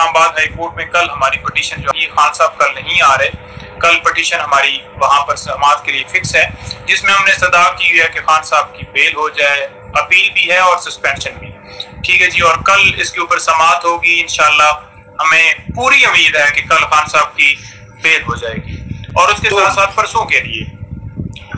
Islamabad high court में कल हमारी पिटीशन जो है, खान साहब कल नहीं आ रहे, कल पिटीशन हमारी वहां पर समाअत के लिए फिक्स है, जिसमें हमने सदा की है कि खान साहब की बेल हो जाए, अपील भी है और सस्पेंशन भी। ठीक है जी, और कल इसके ऊपर समाअत होगी इंशाल्लाह। हमें पूरी उम्मीद है कि कल खान साहब की बेल हो जाएगी। और उसके साथ साथ परसों के लिए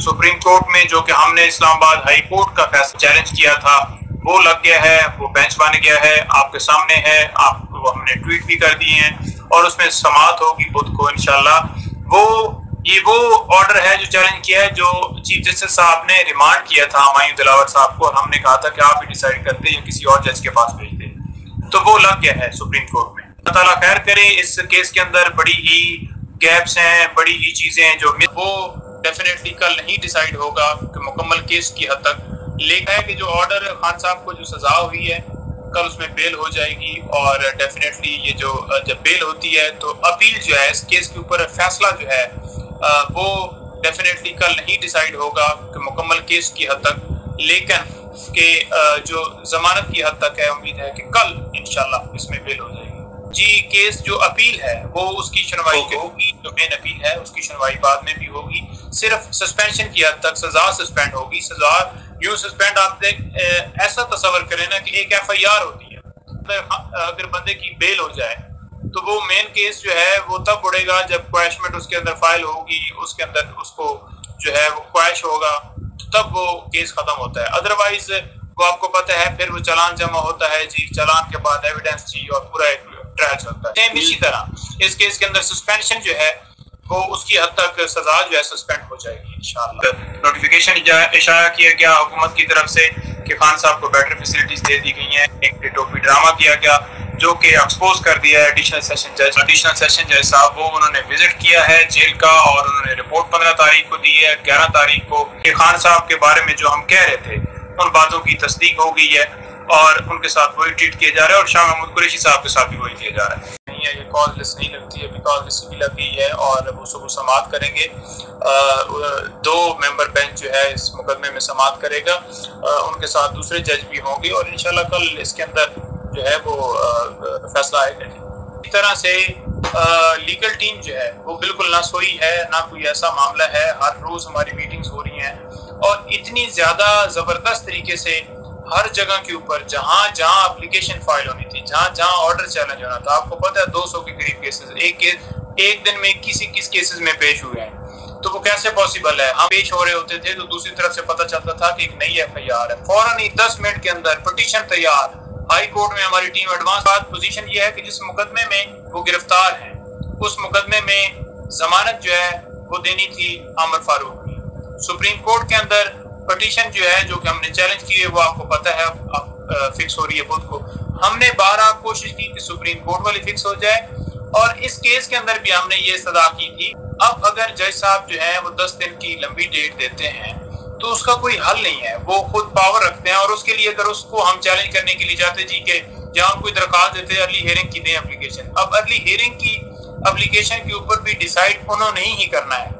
सुप्रीम कोर्ट में जो कि हमने इस्लामाबाद हाई कोर्ट का फैसला चैलेंज किया था, वो लग गया है, वो बेंच बन गया है, आपके सामने है, आपको हमने ट्वीट भी कर दिए हैं और उसमें समाअत होगी बुध को इंशाल्लाह। वो ऑर्डर है जो चैलेंज किया है, जो चीफ जस्टिस साहब ने रिमांड किया था हुमायूं दिलावर साहब को, और हमने कहा था कि आप ही डिसाइड करते या किसी और जज के पास भेजते, तो वो लग गया है सुप्रीम कोर्ट में। अल्लाह ताला खैर करे। इस केस के अंदर बड़ी ही गैप्स हैं, बड़ी ही चीजें हैं जो वो डेफिनेटली कल नहीं डिसाइड होगा कि मुकम्मल केस की हद तक। लेकिन है कि जो ऑर्डर खान साहब को जो सजा हुई है, कल उसमें बेल हो जाएगी और डेफिनेटली ये जो जब बेल होती है तो अपील जो है इस केस के ऊपर फैसला जो है वो डेफिनेटली कल नहीं डिसाइड होगा कि मुकम्मल केस की हद तक। लेकिन के जो जमानत की हद तक है, उम्मीद है कि कल इंशाल्लाह इसमें बेल हो जाएगी जी। केस जो अपील है वो उसकी सुनवाई होगी, जो मेन अपील है उसकी सुनवाई बाद में भी होगी। सिर्फ सस्पेंशन की हद तक सजा सस्पेंड होगी। सजा यूं सस्पेंड आप ऐसा तस्वर करें ना कि एक FIR होती है, अगर बंदे की बेल हो जाए तो वो मेन केस जो है वो तब उड़ेगा जब क्वैशमेंट उसके अंदर फाइल होगी, उसके अंदर उसको जो है वो क्वैश होगा, तब वो केस खत्म होता है। अदरवाइज वो आपको पता है फिर वो चालान जमा होता है जी, चालान के बाद एविडेंस जी और पूरा एक ट्रायल चलता है। इसी तरह इस केस के अंदर सस्पेंशन जो है वो उसकी हद तक सजा जो है सस्पेंड हो जाएगी इंशाल्लाह। नोटिफिकेशन इशारा किया गया हुकूमत की तरफ से कि खान साहब को बेटर फैसिलिटीज दे दी गई हैं। एक टोपी ड्रामा किया गया जो कि एक्सपोज कर दिया है एडिशनल सेशन जज साहब, वो उन्होंने विजिट किया है जेल का और उन्होंने रिपोर्ट 15 तारीख को दी है, 11 तारीख को कि खान साहब के बारे में जो हम कह रहे थे उन बातों की तस्दीक हो गई है और उनके साथ वही ट्रीट किया जा रहा है और शाह महमूद कुरैशी साहब के साथ भी वही किया जा रहा है। नहीं है, ये कॉल लिस्ट नहीं लगती है, बिकॉज लिस्ट भी लग गई है और वो सुबह समाअत करेंगे। 2 मेंबर बेंच जो है इस मुकदमे में समाअत करेगा, उनके साथ दूसरे जज भी होंगे और इंशाल्लाह कल इसके अंदर जो है वो फैसला आएगा। इस तरह से लीगल टीम जो है वो बिल्कुल ना सोई है, ना कोई ऐसा मामला है। हर रोज हमारी मीटिंग्स हो रही हैं और इतनी ज्यादा जबरदस्त तरीके से हर जगह के ऊपर जहां जहां एप्लीकेशन फाइल होनी थी, जहां जहां ऑर्डर चैलेंज होना था, आपको पता है 200 के करीब केसेस एक दिन में किस केसेस में पेश हुए हैं। तो वो कैसे पॉसिबल है? हम पेश हो रहे होते थे तो दूसरी तरफ से पता चलता था कि एक नई FIR है, फौरन ही 10 मिनट के अंदर पिटीशन तैयार। हाई कोर्ट में हमारी टीम एडवांस। बात पोजीशन ये है कि जिस मुकदमे में वो गिरफ्तार हैं उस मुकदमे में जमानत जो है वो देनी थी आमिर फारूक की। सुप्रीम कोर्ट के अंदर पिटीशन जो है जो कि हमने चैलेंज की है वो आपको पता है अब फिक्स हो रही है बुध को। हमने 12 कोशिश की कि सुप्रीम कोर्ट वाली फिक्स हो जाए और इस केस के अंदर भी हमने ये सदा की थी। अब अगर जज साहब जो है वो 10 दिन की लंबी डेट देते हैं तो उसका कोई हल नहीं है, वो खुद पावर रखते हैं और उसके लिए अगर उसको हम चैलेंज करने के लिए जाते जी के जहाँ कोई दरखास्त देते अर्ली हियरिंग की दें एप्लीकेशन। अब अर्ली हियरिंग की एप्लीकेशन के ऊपर भी डिसाइड उन्होंने ही करना है,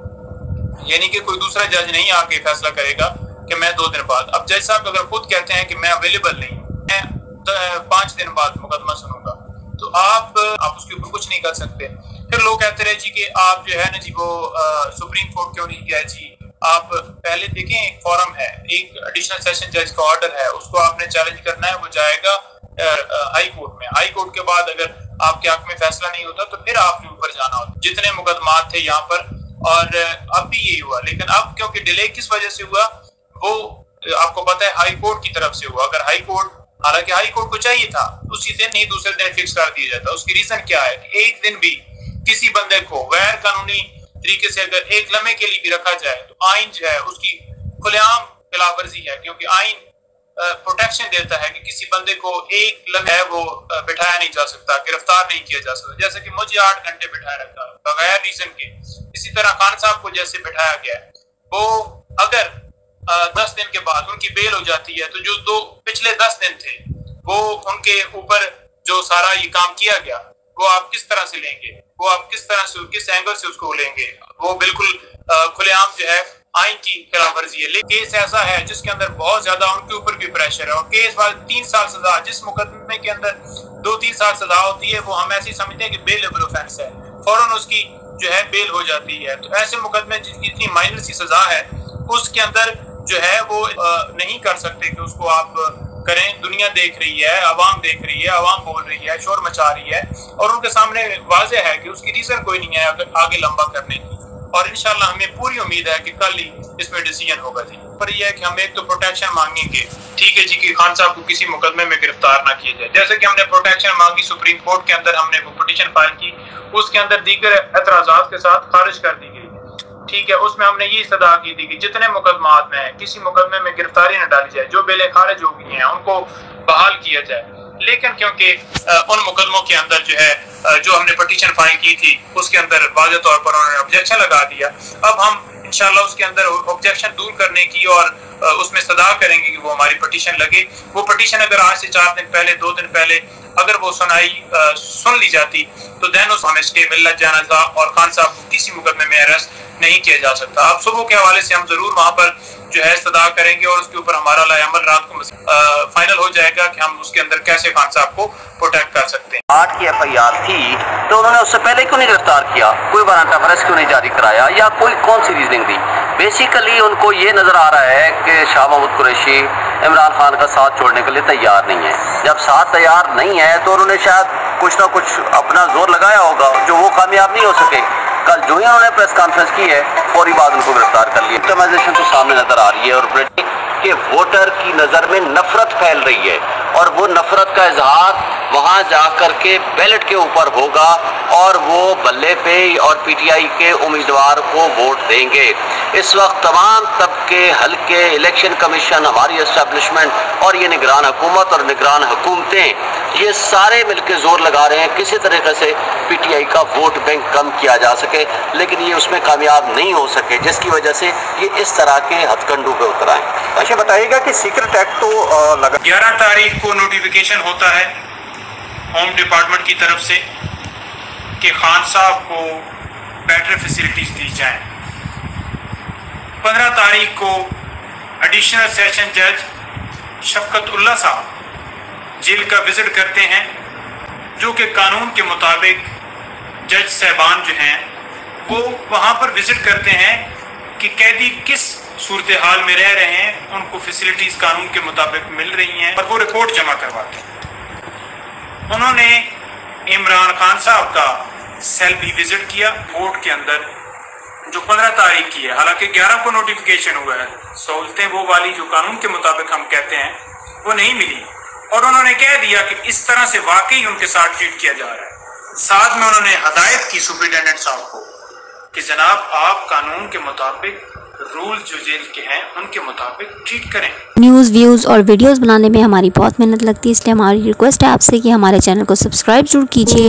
यानी कि कोई दूसरा जज नहीं आके फैसला करेगा कि मैं 2 दिन बाद। अब जज साहब अगर खुद कहते हैं कि मैं अवेलेबल नहीं हूँ, मैं 5 दिन बाद मुकदमा सुनूंगा, तो आप उसके ऊपर कुछ नहीं कर सकते। फिर लोग कहते रहे जी कि आप जो है ना जी वो सुप्रीम कोर्ट क्यों नहीं गया जी। आप पहले देखें, एक फॉरम है, एक एडिशनल सेशन जज का ऑर्डर है, उसको आपने चैलेंज करना है, वो जाएगा हाई कोर्ट में। हाई कोर्ट के बाद अगर आपके हक में फैसला नहीं होता तो फिर आपके ऊपर जाना होता। जितने मुकदमात थे यहाँ पर और अब भी यही हुआ, लेकिन अब क्योंकि डिले किस वजह से हुआ वो आपको पता है हाई कोर्ट की तरफ से हुआ। अगर हाई कोर्ट, हालांकि हाई कोर्ट को चाहिए था उसी दिन नहीं दूसरे दिन फिक्स कर दिया जाता। उसकी रीजन क्या है कि एक दिन भी किसी बंदे को गैर कानूनी तरीके से अगर एक लम्हे के लिए भी रखा जाए तो आइन जो है उसकी खुलेआम खिलाफवर्जी है, क्योंकि आइन प्रोटेक्शन देता है कि किसी बंदे को एक लम्हे वो बिठाया नहीं जा सकता, गिरफ्तार नहीं किया जा सकता। जैसे कि मुझे 8 घंटे बिठाया रखा बगैर रीजन के, इसी तरह खान साहब को जैसे बिठाया गया, वो अगर 10 दिन के बाद उनकी बेल हो जाती है तो जो पिछले 10 दिन थे वो उनके ऊपर जो सारा ये काम किया गया वो आप किस तरह से लेंगे, वो आप किस तरह से किस एंगल से उसको लेंगे। वो बिल्कुल खुलेआम जो है आइन की खिलाफ वर्जी है। लेकिन केस ऐसा है जिसके अंदर बहुत ज्यादा उनके ऊपर भी प्रेशर है और केस वाले 3 साल सजा, जिस मुकदमे के अंदर 2-3 साल सजा होती है वो हम ऐसी समझते हैं कि बेलेबल ऑफेंस है, फौरन उसकी जो है बेल हो जाती है। तो ऐसे मुकदमे जिनकी इतनी माइनर सी सजा है उसके अंदर जो है वो नहीं कर सकते कि उसको आप करें। दुनिया देख रही है, आवाम देख रही है, आवाम बोल रही है, शोर मचा रही है और उनके सामने वाज़ेह है कि उसकी रीजन कोई नहीं है आगे लंबा करने की। और इंशाल्लाह हमें पूरी उम्मीद है कि कल ही इसमें डिसीजन होगा जी। पर यह है कि हम एक तो प्रोटेक्शन मांगेंगे, ठीक है जी, कि खान साहब को किसी मुकदमे में गिरफ्तार ना किया जाए। जैसे कि हमने प्रोटेक्शन मांगी सुप्रीम कोर्ट के अंदर, हमने वो पिटीशन फाइल की, उसके अंदर दीगर एतराजात के साथ खारिज कर दी गई, ठीक है। उसमें हमने ये सदा की थी कि जितने मुकदमात में है किसी मुकदमे में गिरफ्तारी न डाली जाए, जो बेले खारिज हो गई हैं उनको बहाल किया जाए। लेकिन क्योंकि उन मुकदमों के अंदर जो है जो हमने पिटीशन फाइल की थी उसके अंदर वाज़ेह तौर पर उन्होंने ऑब्जेक्शन लगा दिया। अब हम इंशाल्लाह उसके अंदर ऑब्जेक्शन दूर करने की और उसमें सदा करेंगे कि वो हमारी पिटीशन लगे। वो पिटीशन अगर आज से 4 दिन पहले, 2 दिन पहले अगर वो सुन ली जाती तो देन उस हमें स्टे मिल जाना था और खान साहब को किसी मुकदमे में अरेस्ट नहीं किया जा सकता। अब सुबह के हवाले से हम जरूर वहां पर जो है सदा करेंगे और उसके ऊपर हमारा लाएअमल रात को फाइनल हो जाएगा कि हम उसके अंदर कैसे खान साहब को प्रोटेक्ट कर सकते हैं। 8 की FIR थी तो उन्होंने उससे पहले क्यों नहीं गिरफ्तार किया, कोई वारंट ऑफ अरेस्ट क्यों नहीं जारी कराया, या कोई कौन सी रीजनिंग दी? बेसिकली उनको ये नजर आ रहा है कि शाह महमूद कुरैशी इमरान खान का साथ छोड़ने के लिए तैयार नहीं है। जब साथ तैयार नहीं है तो उन्होंने शायद कुछ ना कुछ अपना जोर लगाया होगा जो वो कामयाब नहीं हो सके। कल जो ही उन्होंने प्रेस कॉन्फ्रेंस की है फौरी बाद उनको गिरफ्तार कर लिया। विक्टिमाइजेशन तो सामने नजर आ रही है और के वोटर की नजर में नफरत फैल रही है और वो नफरत का इजहार वहां जाकर के बैलेट के ऊपर होगा और वो बल्ले पे और PTI के उम्मीदवार को वोट देंगे। इस वक्त तमाम तबके, हल्के, इलेक्शन कमीशन, हमारी एस्टेब्लिशमेंट और ये निगरान हुकूमत और निगरान हुकूमतें ये सारे मिलकर जोर लगा रहे हैं किसी तरीके से PTI का वोट बैंक कम किया जा सके, लेकिन ये उसमें कामयाब नहीं हो सके, जिसकी वजह से ये इस तरह के हथकंडों पे उतर आए। अच्छा बताइएगा कि सीक्रेट एक्ट तो लगा 11 तारीख को नोटिफिकेशन होता है होम डिपार्टमेंट की तरफ से कि खान साहब को बेटर फैसिलिटीज दी जाएं। 15 तारीख को एडिशनल सेशन जज शफकतुल्लाह साहब जेल का विजिट करते हैं, जो कि कानून के मुताबिक जज साहबान जो हैं वो वहाँ पर विजिट करते हैं कि कैदी किस सूरत हाल में रह रहे हैं, उनको फैसिलिटीज कानून के मुताबिक मिल रही हैं और वो रिपोर्ट जमा करवाते हैं। उन्होंने इमरान खान साहब का सेल भी विजिट किया कोर्ट के अंदर, जो 15 तारीख की है। हालांकि 11 को नोटिफिकेशन हुआ है, सहूलतें वो वाली जो कानून के मुताबिक हम कहते हैं वो नहीं मिली और उन्होंने कह दिया कि इस तरह से वाकई उनके साथ ट्रीट किया जा रहा है। साथ में उन्होंने हदायत की सुप्रिटेंडेंट साहब को कि जनाब आप कानून के मुताबिक रूल जो जेल के हैं उनके मुताबिक ट्रीट करें। न्यूज़, व्यूज़ और वीडियोस बनाने में हमारी बहुत मेहनत लगती है, इसलिए हमारी रिक्वेस्ट है आपसे कि हमारे चैनल को सब्सक्राइब जरूर कीजिए।